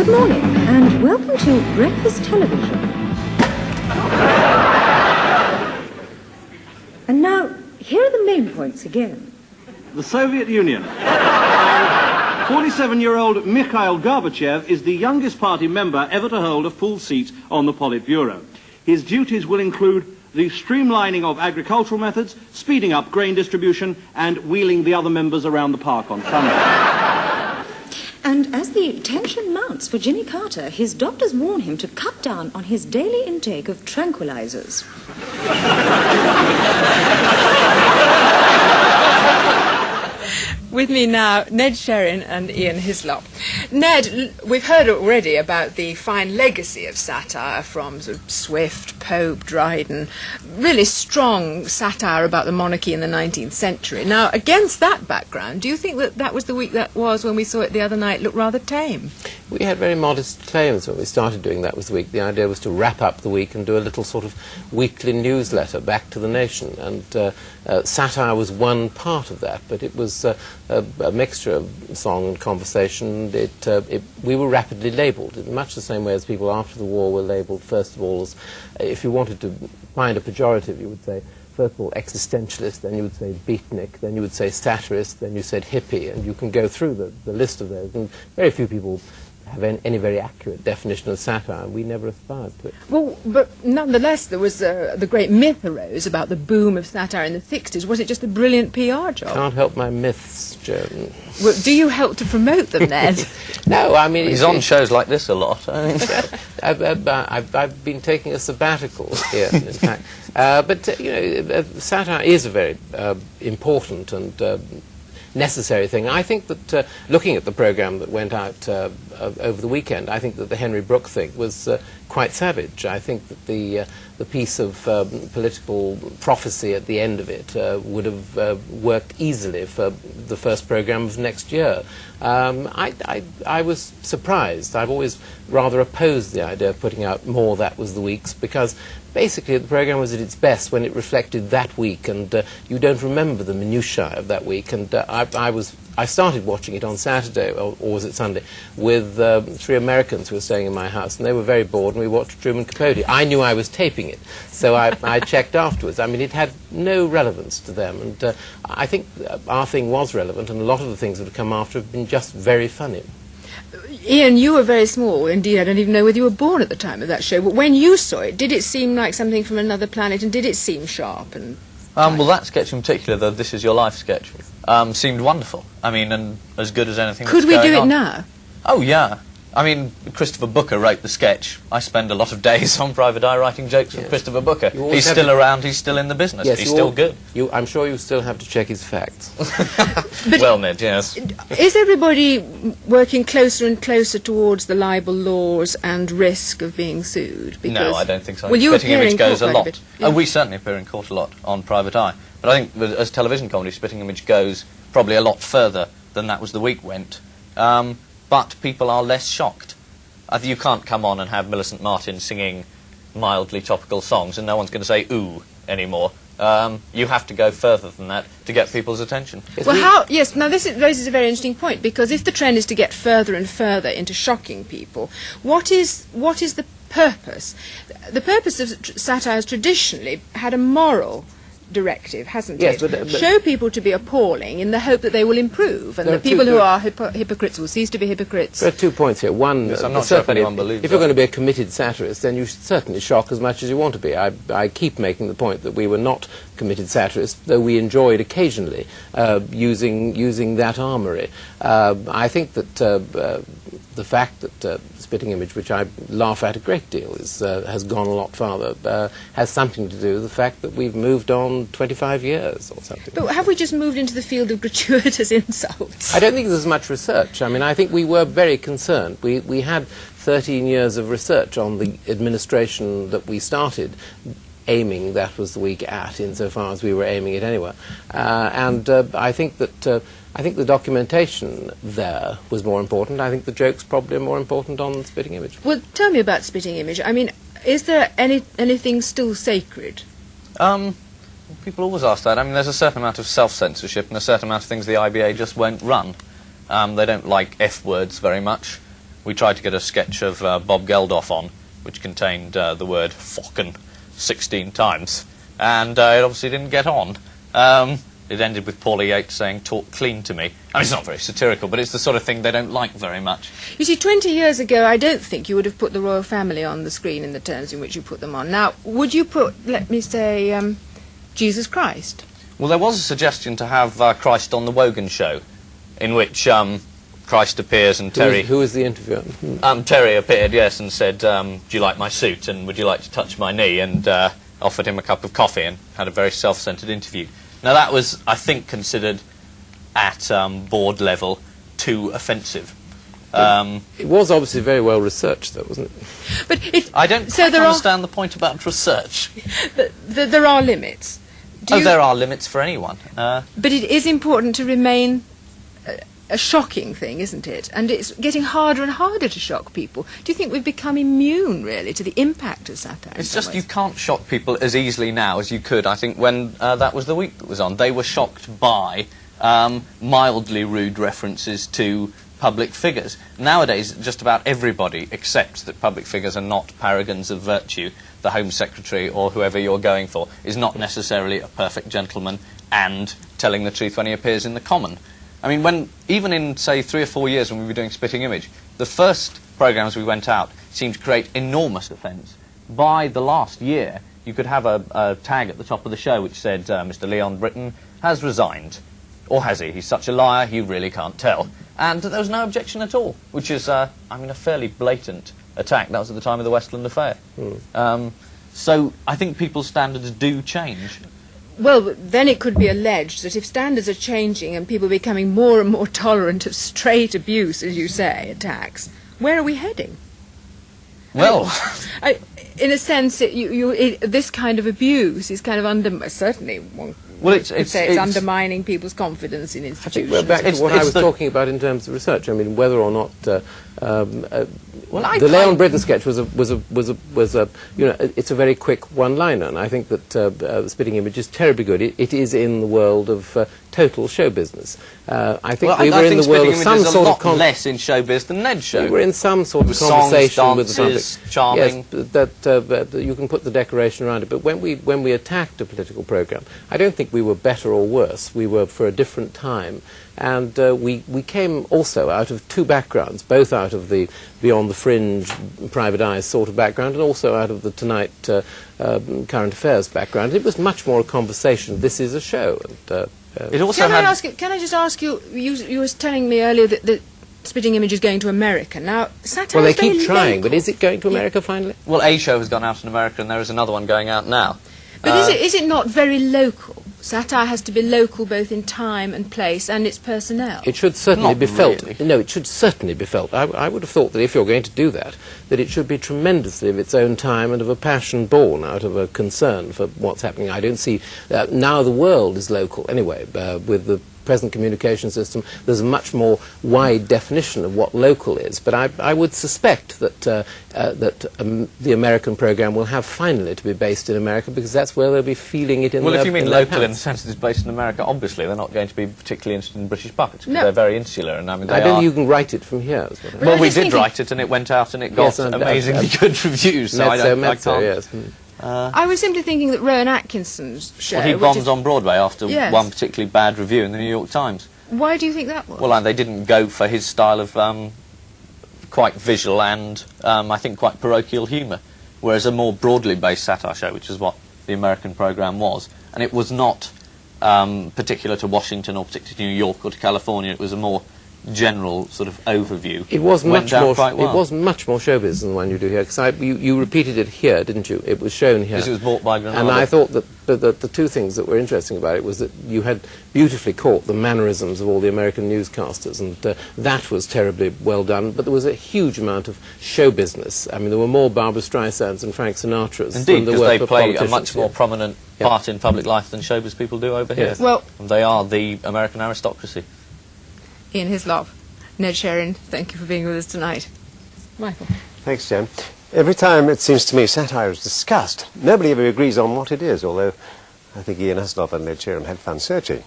Good morning, and welcome to Breakfast Television. And now, here are the main points again. The Soviet Union. 47-year-old Mikhail Gorbachev is the youngest party member ever to hold a full seat on the Politburo. His duties will include the streamlining of agricultural methods, speeding up grain distribution, and wheeling the other members around the park on Sunday. And as the tension mounts for Jimmy Carter, his doctors warn him to cut down on his daily intake of tranquilizers. With me now, Ned Sherrin and Ian Hislop. Ned, we've heard already about the fine legacy of satire from sort of Swift, Pope, Dryden. Really strong satire about the monarchy in the 19th century. Now, against that background, do you think that that was the week that was when we saw it the other night look rather tame? We had very modest claims when we started doing That Was the Week. The idea was to wrap up the week and do a little sort of weekly newsletter back to the nation. And satire was one part of that, but it was a mixture of song and conversation. We were rapidly labelled in much the same way as people after the war were labelled, first of all, as if you wanted to find a pejorative, you would say, first of all, existentialist, then you would say beatnik, then you would say satirist, then you said hippie, and you can go through the list of those. And very few people have any very accurate definition of satire, and we never aspired to it. Well, but nonetheless, there was the great myth arose about the boom of satire in the 60s. Was it just a brilliant PR job? Can't help my myths, Joan. Well, do you help to promote them, Ned? No, I mean... He's on shows like this a lot. I've been taking a sabbatical here, in fact. But, you know, satire is a very important and necessary thing. I think that looking at the programme that went out over the weekend, I think that the Henry Brook thing was quite savage. I think that the piece of political prophecy at the end of it would have worked easily for the first programme of next year. I was surprised. I've always rather opposed the idea of putting out more That Was the Weeks, because basically the programme was at its best when it reflected that week, and you don't remember the minutiae of that week. And I started watching it on Saturday, or was it Sunday, with 3 Americans who were staying in my house, and they were very bored, and we watched Truman Capote. I knew I was taping it, so I checked afterwards. I mean, it had no relevance to them, and I think our thing was relevant, and a lot of the things that have come after have been just very funny. Ian, you were very small. Indeed, I don't even know whether you were born at the time of that show. But when you saw it, did it seem like something from another planet, and did it seem sharp? And well, that sketch in particular, the This Is Your Life sketch, seemed wonderful. I mean, and as good as anything Could that's we going do it on. now? Oh, yeah. I mean, Christopher Booker wrote the sketch. I spend a lot of days on Private Eye writing jokes with Christopher Booker. He's still around, he's still in the business, yes, he's still good. I'm sure you still have to check his facts. Well, Ned, yes. Is everybody working closer and closer towards the libel laws and risk of being sued? Because, no, I don't think so. Well, you Spitting appear Image in goes court a quite lot. bit, yeah. We certainly appear in court a lot on Private Eye. But I think as television comedy, Spitting Image goes probably a lot further than That Was the Week went. But people are less shocked. You can't come on and have Millicent Martin singing mildly topical songs and no one's going to say ooh anymore. You have to go further than that to get people's attention. Well, yes, now this raises a very interesting point, because if the trend is to get further and further into shocking people, what is the purpose? The purpose of satire has traditionally had a moral directive, hasn't yes, it? But show people to be appalling in the hope that they will improve, and the people who are hypocrites will cease to be hypocrites. There are 2 points here. One, yes, I'm not sure if anyone believes if you're going to be a committed satirist, then you should certainly shock as much as you want to be. I keep making the point that we were not committed satirists, though we enjoyed occasionally using that armoury. I think that the fact that Spitting Image, which I laugh at a great deal, has gone a lot farther, has something to do with the fact that we've moved on 25 years or something. But have we just moved into the field of gratuitous insults? I don't think there's much research. I mean, I think we were very concerned. We had 13 years of research on the administration that we started, aiming That Was the Week at, insofar as we were aiming it anyway. I think that the documentation there was more important. I think the jokes probably are more important on Spitting Image. Well, tell me about Spitting Image. I mean, is there anything still sacred? People always ask that. I mean, there's a certain amount of self-censorship and a certain amount of things the IBA just won't run. They don't like F-words very much. we tried to get a sketch of Bob Geldof on, which contained the word "fockin" 16 times, and it obviously didn't get on. It ended with Paula Yates saying, "Talk clean to me." I mean, it's not very satirical, but it's the sort of thing they don't like very much. You see, 20 years ago, I don't think you would have put the royal family on the screen in the terms in which you put them on. Now, would you put, let me say, Jesus Christ? Well, there was a suggestion to have Christ on the Wogan show, in which Christ appears and Terry... Who was the interviewer? Terry appeared, yes, and said, "Do you like my suit, and would you like to touch my knee?" and offered him a cup of coffee and had a very self-centred interview. Now, that was, I think, considered at board level too offensive. It was obviously very well researched, though, wasn't it? But I don't quite understand the point about research. There are limits. There are limits for anyone. But it is important to remain a shocking thing, isn't it? And it's getting harder and harder to shock people. Do you think we've become immune, really, to the impact of satire? It's just you can't shock people as easily now as you could. I think when That Was the Week that was on, they were shocked by mildly rude references to public figures. Nowadays, just about everybody accepts that public figures are not paragons of virtue. The Home Secretary, or whoever you're going for, is not necessarily a perfect gentleman and telling the truth when he appears in the Common. I mean, even in, say, 3 or 4 years when we were doing Spitting Image, the first programmes we went out seemed to create enormous offence. By the last year, you could have a tag at the top of the show which said, "Mr. Leon Britton has resigned." Or has he? He's such a liar, you really can't tell. And there was no objection at all, which is, I mean, a fairly blatant attack. That was at the time of the Westland Affair. So I think people's standards do change. Well, then it could be alleged that if standards are changing and people are becoming more and more tolerant of straight abuse, as you say, attacks, where are we heading? Well... in a sense, this kind of abuse is kind of certainly one could say it's undermining people's confidence in institutions. I think we're back to what I was talking about in terms of research. I mean, whether or not the Leon Britton sketch was a it's a very quick one-liner, and I think that Spitting Image is terribly good. It is in the world of total show business. I think we were in the world of some sort of less in showbiz than Ned's show. We were in some sort of conversation with the public. Charming. Yes, that you can put the decoration around it. But when we attacked a political program, I don't think we were better or worse. We were for a different time. And we came also out of two backgrounds, both out of the Beyond the Fringe, Private Eye sort of background, and also out of the Tonight Current Affairs background. It was much more a conversation. This is a show. And, it also can I just ask you, you were telling me earlier that Spitting Image is going to America. Now, satire well, they is very keep trying, local. but is it going to America finally? Well, a show has gone out in America, and there is another one going out now. But is it not very local? Satire has to be local both in time and place and its personnel. It should certainly Not be felt. really. No, it should certainly be felt. I would have thought that if you're going to do that it should be tremendously of its own time and of a passion born out of a concern for what's happening. I don't see... now the world is local anyway, with the present communication system. There's a much more wide definition of what local is. But I would suspect that the American program will have finally to be based in America, because that's where they'll be feeling it in Well, their if you mean in their local in the pants. sense that it's based in America, obviously they're not going to be particularly interested in British puppets, because No. they're very insular, and I mean, I they don't are... think you can write it from here. Is what I Well, I'm we just did thinking- write it, and it went out, and it got Yes, and, amazingly good reviews, so I can't... yes. I was simply thinking that Rowan Atkinson's show... Well, he which bombed is- on Broadway after Yes. one particularly bad review in the New York Times. Why do you think that was? Well, they didn't go for his style of quite visual and, I think, quite parochial humour, whereas a more broadly based satire show, which is what the American programme was, and it was not particular to Washington or particularly to New York or to California, it was a more general sort of overview. It was Went much down more. quite well. It was much more showbiz than the one you do here. Because you repeated it here, didn't you? It was shown here. Because it was bought by Granada. And I thought that the two things that were interesting about it was that you had beautifully caught the mannerisms of all the American newscasters, and that was terribly well done. But there was a huge amount of show business. I mean, there were more Barbra Streisands and Frank Sinatras. Indeed, than there because were they for play a politicians much more here. prominent part in public life than showbiz people do over here. Yes. Well, And they are the American aristocracy. Ian Hislop, Ned Sherrin, thank you for being with us tonight. Michael. Thanks, Jen. Every time, it seems to me, satire is discussed, nobody ever agrees on what it is, although I think Ian Hislop and Ned Sherrin had fun searching.